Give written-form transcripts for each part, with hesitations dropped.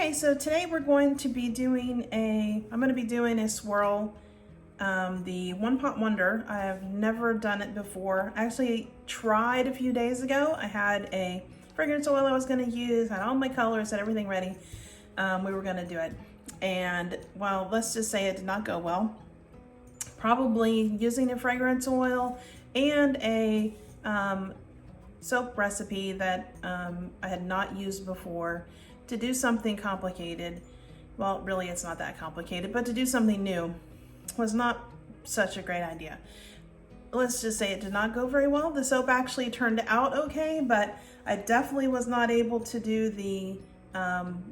Okay, so today we're going to be doing I'm going to be doing a swirl, the One Pot Wonder. I have never done it before. I actually tried a few days ago. I had a fragrance oil I was going to use, had all my colors, had everything ready. We were going to do it. And well, let's just say it did not go well. Probably using a fragrance oil and a soap recipe that I had not used before to do something complicated. Well, really it's not that complicated, but to do something new was not such a great idea. Let's just say it did not go very well. The soap actually turned out okay, but I definitely was not able to do the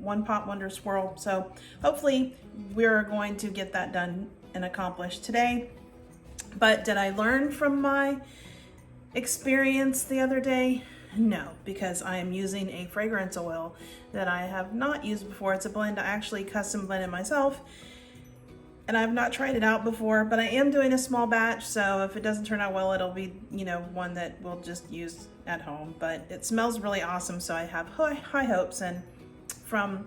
One Pot Wonder swirl. So hopefully we're going to get that done and accomplished today. But did I learn from my experience the other day? No, because I am using a fragrance oil that I have not used before. It's a blend I actually custom blended myself, and I've not tried it out before, but I am doing a small batch, so if it doesn't turn out well, it'll be, one that we'll just use at home. But it smells really awesome, so I have high hopes. And from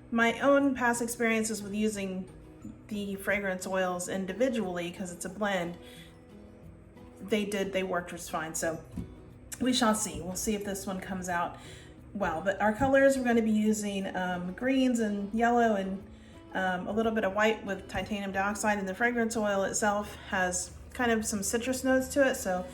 my own past experiences with using the fragrance oils individually, because it's a blend, they worked just fine. So we shall see. We'll see if this one comes out well. But our colors, we're going to be using greens and yellow and a little bit of white with titanium dioxide, and the fragrance oil itself has kind of some citrus notes to it. So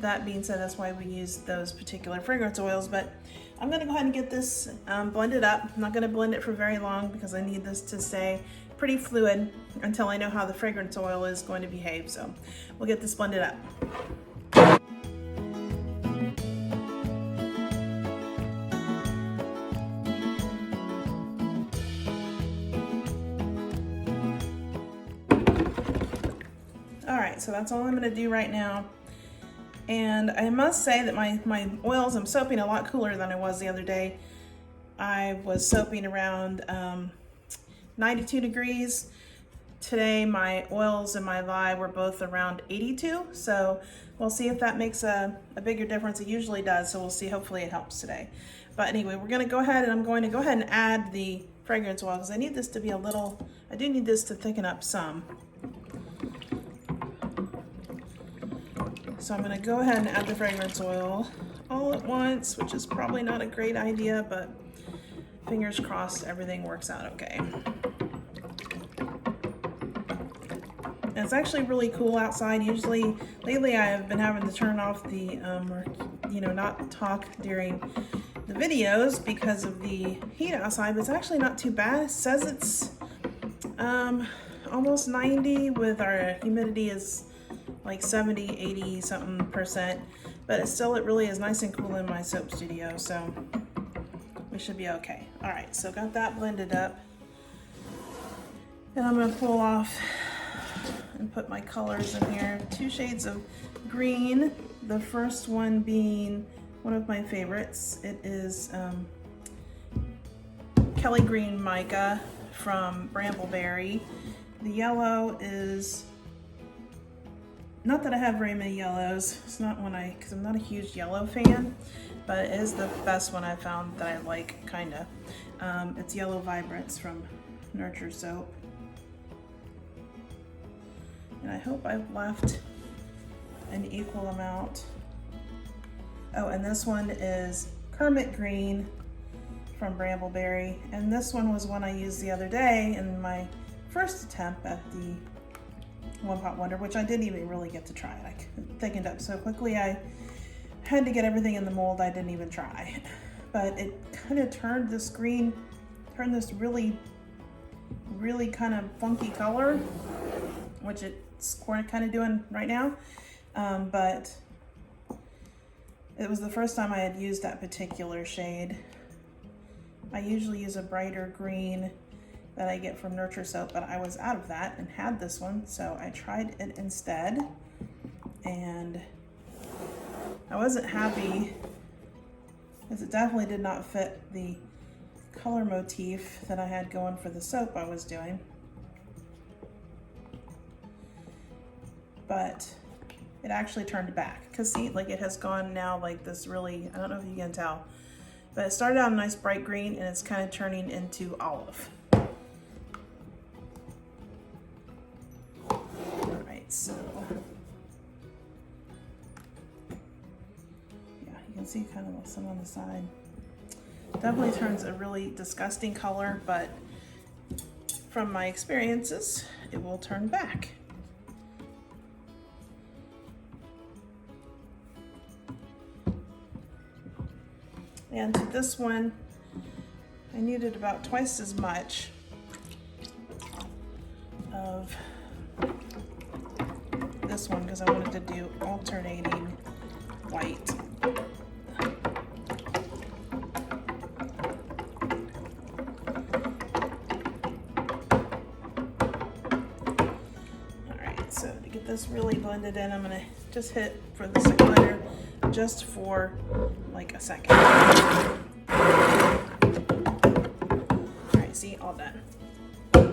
that being said, that's why we use those particular fragrance oils. But I'm going to go ahead and get this blended up. I'm not going to blend it for very long because I need this to stay pretty fluid until I know how the fragrance oil is going to behave. So we'll get this blended up. So that's all I'm going to do right now. And I must say that my oils, I'm soaping a lot cooler than I was the other day. I was soaping around 92 degrees. Today my oils and my lye were both around 82. So we'll see if that makes a bigger difference. It usually does. So we'll see. Hopefully it helps today. But anyway, we're going to go ahead, and I'm going to go ahead and add the fragrance oil because I need this to be I do need this to thicken up some. So I'm going to go ahead and add the fragrance oil all at once, which is probably not a great idea, but fingers crossed everything works out okay. And it's actually really cool outside. Usually, lately I have been having to turn off the, not talk during the videos because of the heat outside, but it's actually not too bad. It says it's almost 90 with our humidity is like 70, 80 something percent, but it really is nice and cool in my soap studio, so we should be okay. All right, so got that blended up, and I'm gonna pull off and put my colors in here. 2 shades of green, the first one being one of my favorites. It is Kelly Green Mica from Brambleberry. The yellow is, not that I have very many yellows. It's not one because I'm not a huge yellow fan, but it is the best one I found that I like, kinda. It's Yellow Vibrance from Nurture Soap. And I hope I've left an equal amount. Oh, and this one is Kermit Green from Brambleberry. And this one was one I used the other day in my first attempt at the One Pot Wonder, which I didn't even really get to try it. I thickened up so quickly I had to get everything in the mold. I didn't even try. But it kind of turned this really, really kind of funky color, which it's kind of doing right now. But it was the first time I had used that particular shade. I usually use a brighter green that I get from Nurture Soap, but I was out of that and had this one, so I tried it instead, and I wasn't happy because it definitely did not fit the color motif that I had going for the soap I was doing. But it actually turned back because see, like it has gone now like this really, I don't know if you can tell, But it started out a nice bright green and it's kind of turning into olive. All right, so yeah, you can see kind of some on the side. Definitely turns a really disgusting color, but from my experiences, it will turn back. And to this one, I needed about twice as much of this one because I wanted to do alternating white. Alright, so to get this really blended in, I'm going to just hit for the second blender just for like a second. Alright, see, all done. I'm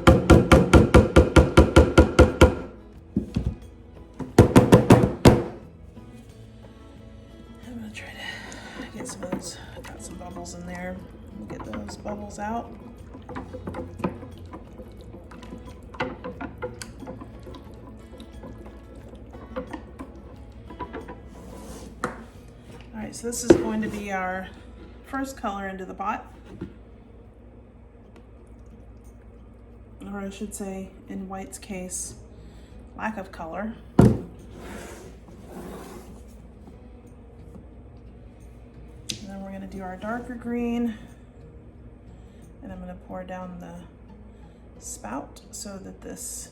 gonna try to get some of those, got some bubbles in there. We'll get those bubbles out. Alright, so this is going to be our first color into the pot. Or I should say, in white's case, lack of color. And then we're going to do our darker green. And I'm going to pour down the spout so that this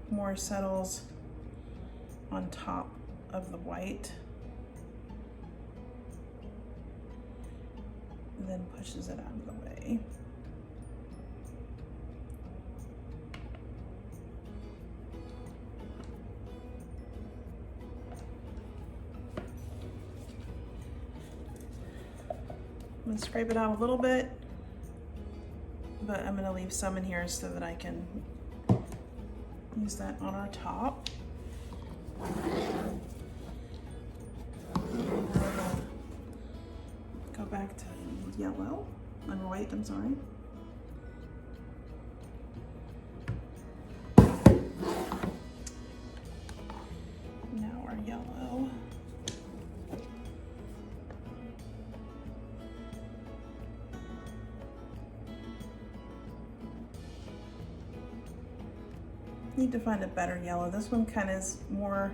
more settles on top of the white. And then pushes it out of the way. I'm going to scrape it out a little bit, but I'm going to leave some in here so that I can use that on our top. Go back to yellow, and white, I'm sorry. Now our yellow. Need to find a better yellow. This one kind of is more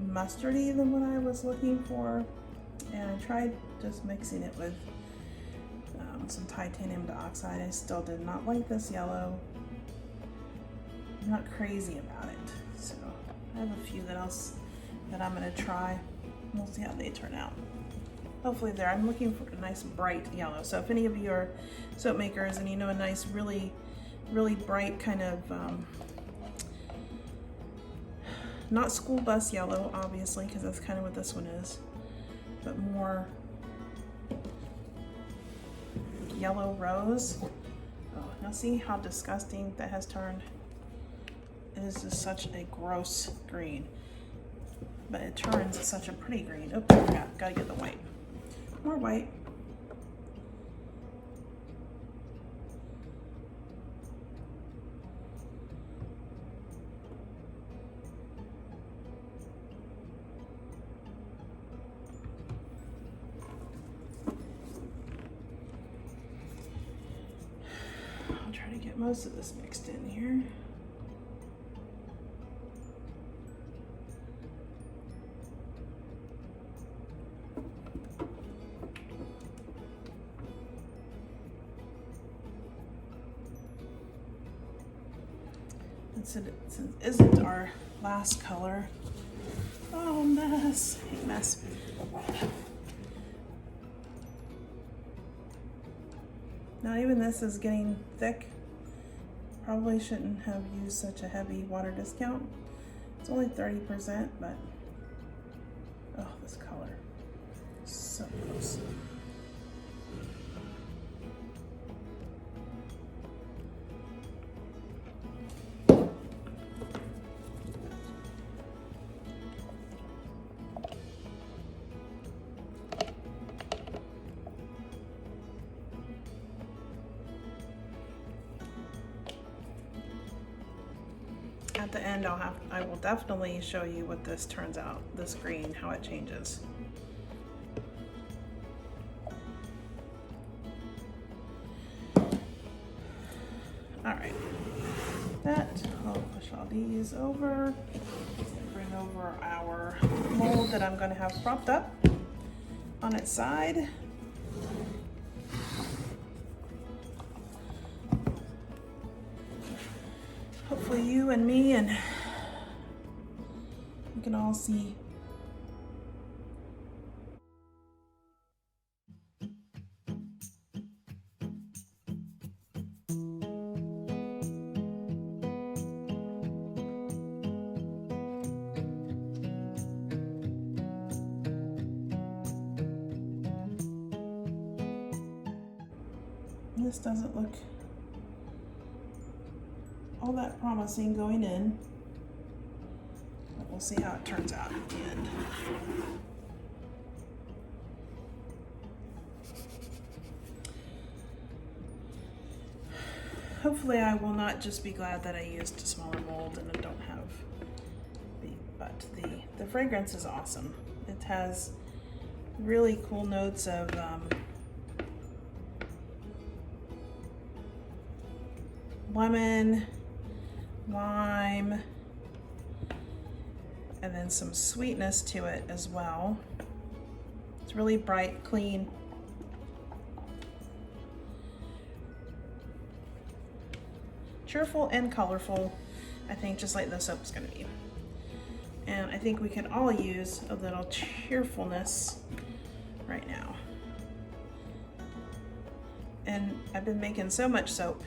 mustardy than what I was looking for, and I tried just mixing it with some titanium dioxide. I still did not like this yellow. I'm not crazy about it, so I have a few that I'm going to try. We'll see how they turn out. Hopefully there. I'm looking for a nice bright yellow. So if any of you are soap makers and you know a nice really bright kind of not school bus yellow, obviously, because that's kind of what this one is, but more yellow rose. Oh, now see how disgusting that has turned? It is just such a gross green, but it turns such a pretty green. Oh, I forgot, gotta get the white. More white. Get most of this mixed in here. This isn't our last color. Oh, mess. Mess. Not even this is getting thick. Probably shouldn't have used such a heavy water discount. It's only 30%, but oh, this color, so gross. at the end I will definitely show you what this turns out, this green, how it changes. All right, I'll push all these over, bring over our mold that I'm going to have propped up on its side. Hopefully you and me and you can all see. This doesn't look all that promising going in, but we'll see how it turns out at the end. Hopefully I will not just be glad that I used a smaller mold and I don't have the fragrance is awesome. It has really cool notes of lemon, lime, and then some sweetness to it as well. It's really bright, clean. Cheerful and colorful, I think, just like the soap's gonna be. And I think we can all use a little cheerfulness right now. And I've been making so much soap.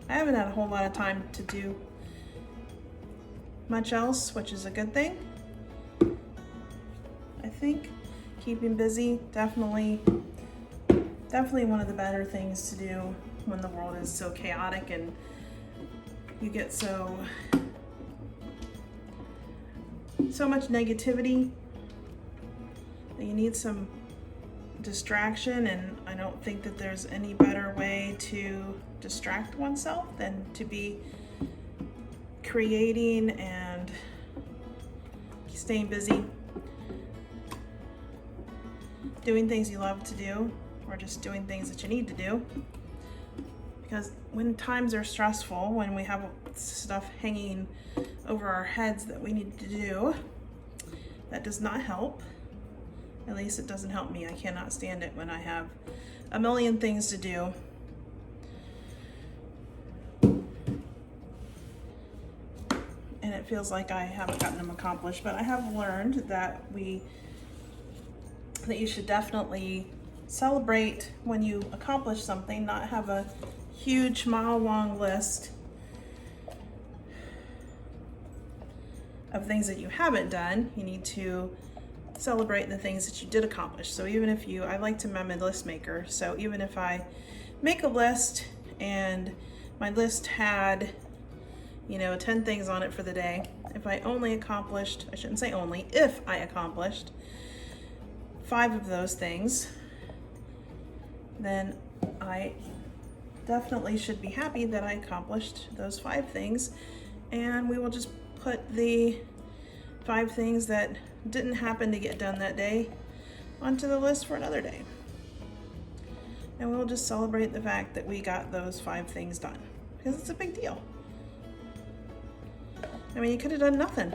I haven't had a whole lot of time to do much else, which is a good thing. I think keeping busy, definitely one of the better things to do when the world is so chaotic and you get so much negativity that you need some distraction, and I don't think that there's any better way to distract oneself than to be creating and staying busy, doing things you love to do, or just doing things that you need to do. Because when times are stressful, when we have stuff hanging over our heads that we need to do, that does not help. At least it doesn't help me. I cannot stand it when I have a million things to do. And it feels like I haven't gotten them accomplished, but I have learned that you should definitely celebrate when you accomplish something, not have a huge mile-long list of things that you haven't done. You need to celebrate the things that you did accomplish. So even if I like to, I'm a list maker, so even if I make a list and my list had 10 things on it for the day, if I accomplished 5 of those things, then I definitely should be happy that I accomplished those 5 things, and we will just put the 5 things that didn't happen to get done that day onto the list for another day. And we'll just celebrate the fact that we got those 5 things done, because it's a big deal. I mean, you could have done nothing.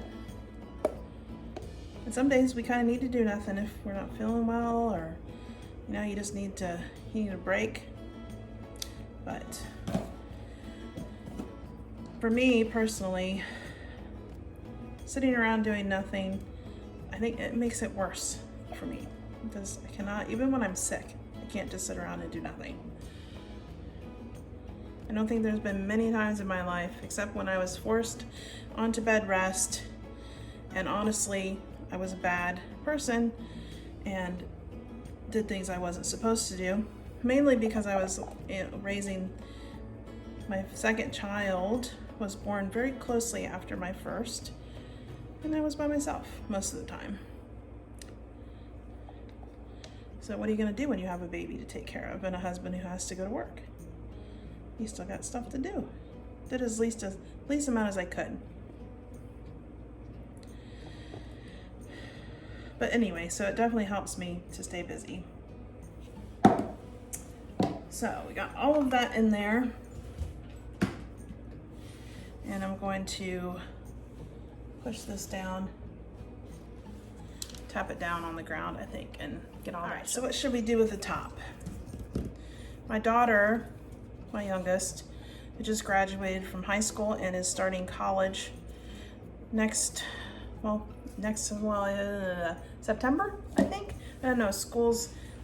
And some days we kind of need to do nothing if we're not feeling well, or you just need a break. But for me personally, sitting around doing nothing, I think it makes it worse for me, because I cannot, even when I'm sick, I can't just sit around and do nothing. I don't think there's been many times in my life, except when I was forced onto bed rest, and honestly, I was a bad person and did things I wasn't supposed to do, mainly because I was raising my second child, was born very closely after my first, and I was by myself most of the time. So what are you gonna do when you have a baby to take care of and a husband who has to go to work? You still got stuff to do. did as least amount as I could. But anyway, so it definitely helps me to stay busy. So we got all of that in there. And I'm going to push this down, tap it down on the ground, I think, and get all right. So what should we do with the top? My daughter, my youngest, who just graduated from high school and is starting college next September, I think. I don't know,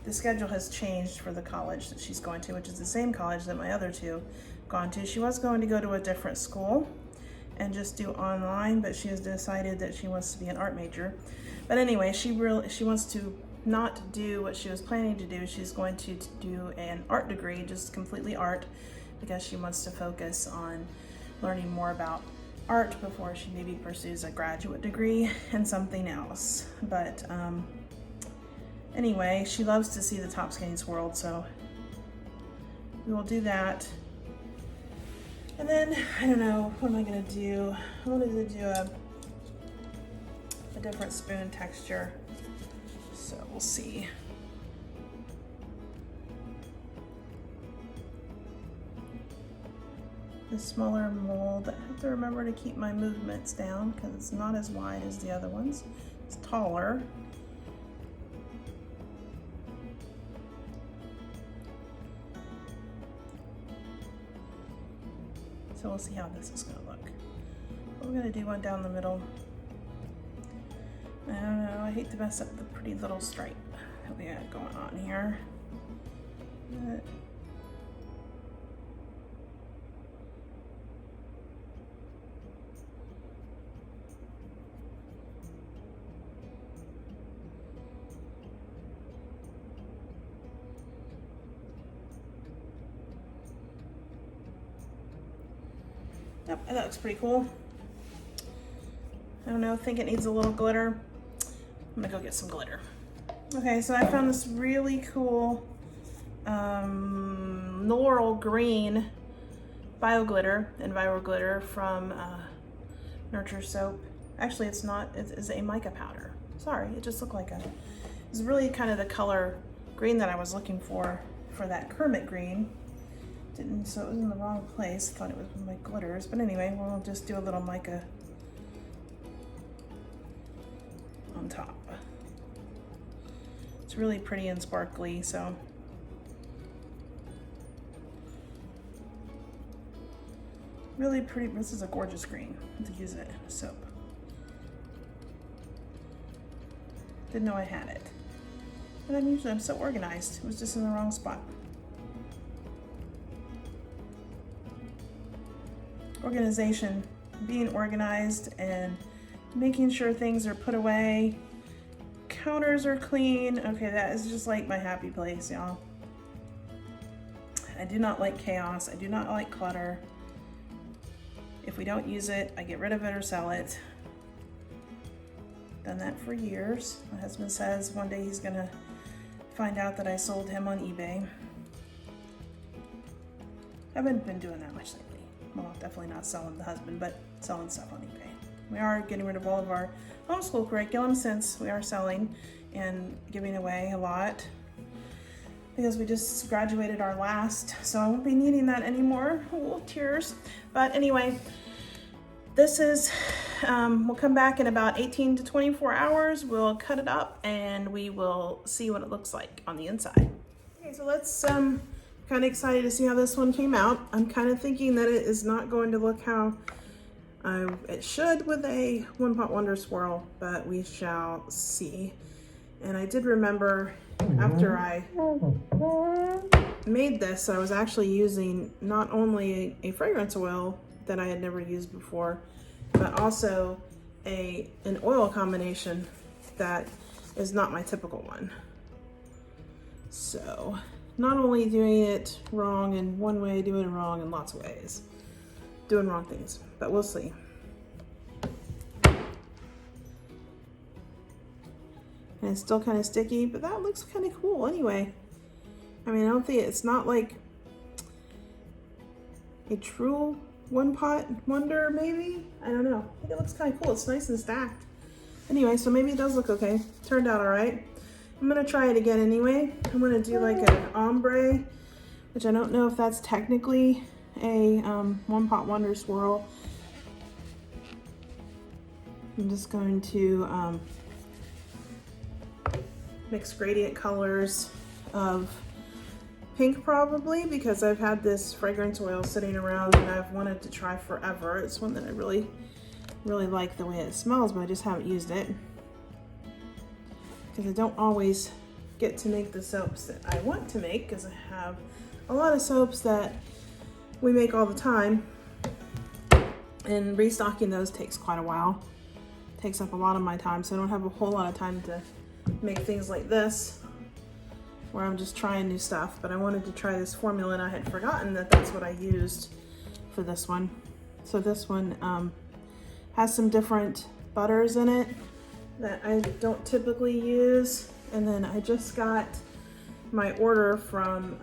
the schedule has changed for the college that she's going to, which is the same college that my other two gone to. She was going to go to a different school and just do online, but she has decided that she wants to be an art major. But anyway, she wants to not do what she was planning to do. She's going to do an art degree, just completely art, because she wants to focus on learning more about art before she maybe pursues a graduate degree in something else. But anyway, she loves to see the top skein swirled, so we will do that. And then, I don't know, what am I gonna do? I wanted to do a different spoon texture, so we'll see. The smaller mold, I have to remember to keep my movements down because it's not as wide as the other ones. It's taller. So we'll see how this is gonna look. We're gonna do one down the middle. I don't know, I hate to mess up the pretty little stripe that we got going on here. But yep, that looks pretty cool. I don't know, I think it needs a little glitter. I'm gonna go get some glitter. Okay, so I found this really cool laurel green bio glitter and viral glitter from Nurture Soap. Actually, it's not, it's a mica powder. Sorry, it just looked like it's really kind of the color green that I was looking for that Kermit green. So it was in the wrong place. Thought it was my glitters, but anyway, we'll just do a little mica on top. It's really pretty and sparkly, so really pretty. This is a gorgeous green to use it in a soap. Didn't know I had it, but I'm so organized. It was just in the wrong spot. Organization, being organized and making sure things are put away, counters are clean. Okay, that is just like my happy place, y'all. I do not like chaos. I do not like clutter. If we don't use it, I get rid of it or sell it. Done that for years. My husband says one day he's gonna find out that I sold him on eBay. I haven't been doing that much lately. Well, definitely not selling the husband, but selling stuff on eBay. We are getting rid of all of our homeschool curriculum since we are selling and giving away a lot because we just graduated our last, so I won't be needing that anymore. Oh, tears. But anyway, this is, we'll come back in about 18 to 24 hours. We'll cut it up and we will see what it looks like on the inside. Okay, so let's, kind of excited to see how this one came out. I'm kind of thinking that it is not going to look how it should with a One Pot Wonder swirl, but we shall see. And I did remember after I made this, I was actually using not only a fragrance oil that I had never used before, but also an oil combination that is not my typical one. So not only doing it wrong in one way, doing it wrong in lots of ways. Doing wrong things, but we'll see. And it's still kind of sticky, but that looks kind of cool anyway. I mean, I don't think it's not like a true one pot wonder maybe? I don't know. I think it looks kind of cool. It's nice and stacked. Anyway, so maybe it does look okay. Turned out all right. I'm gonna try it again anyway. I'm gonna do like an ombre, which I don't know if that's technically a one pot wonder swirl. I'm just going to mix gradient colors of pink probably, because I've had this fragrance oil sitting around and I've wanted to try forever. It's one that I really like the way it smells, but I just haven't used it because I don't always get to make the soaps that I want to make, because I have a lot of soaps that we make all the time, and restocking those takes quite a while. It takes up a lot of my time, so I don't have a whole lot of time to make things like this where I'm just trying new stuff. But I wanted to try this formula and I had forgotten that that's what I used for this one. So this one has some different butters in it that I don't typically use. And then I just got my order from,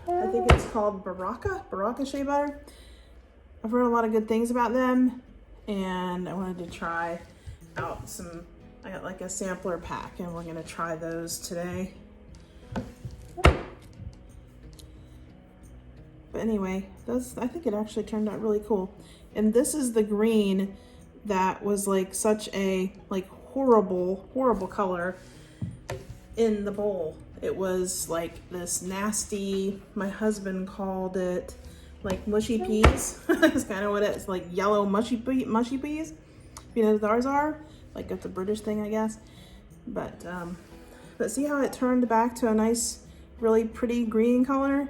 I think it's called Baraka Shea Butter. I've heard a lot of good things about them, and I wanted to try out some. I got like a sampler pack, and we're gonna try those today. But anyway, I think it actually turned out really cool. And this is the green that was like such a horrible color in the bowl. It was like this nasty, my husband called it like mushy peas. That's kind of what it's like, yellow mushy peas. You know what ours are? Like it's a British thing, I guess. But see how it turned back to a nice, really pretty green color?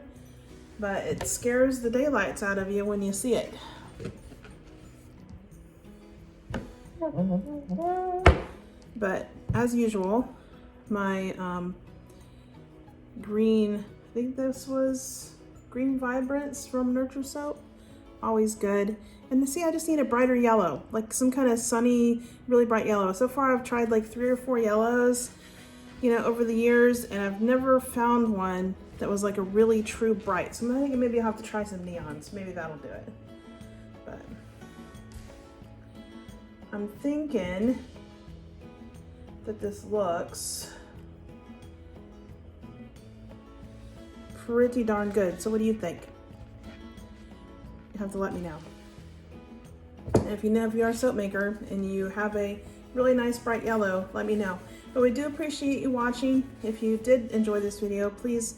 But it scares the daylights out of you when you see it. But as usual, my green, I think this was Green Vibrance from Nurture Soap. Always good. And see, I just need a brighter yellow, like some kind of sunny, really bright yellow. So far I've tried like 3 or 4 yellows, you know, over the years, and I've never found one that was like a really true bright. So I think maybe I'll have to try some neons. Maybe that'll do it. But I'm thinking that this looks pretty darn good. So what do you think? You have to let me know. And if you are a soap maker and you have a really nice bright yellow, let me know. But we do appreciate you watching. If you did enjoy this video, please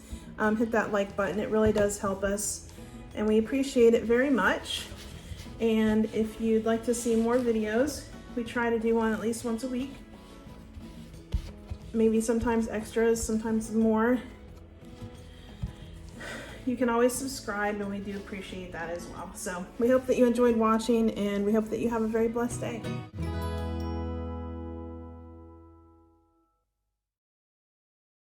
hit that like button. It really does help us, and we appreciate it very much. And if you'd like to see more videos, we try to do one at least once a week. Maybe sometimes extras, sometimes more. You can always subscribe, and we do appreciate that as well. So we hope that you enjoyed watching, and we hope that you have a very blessed day.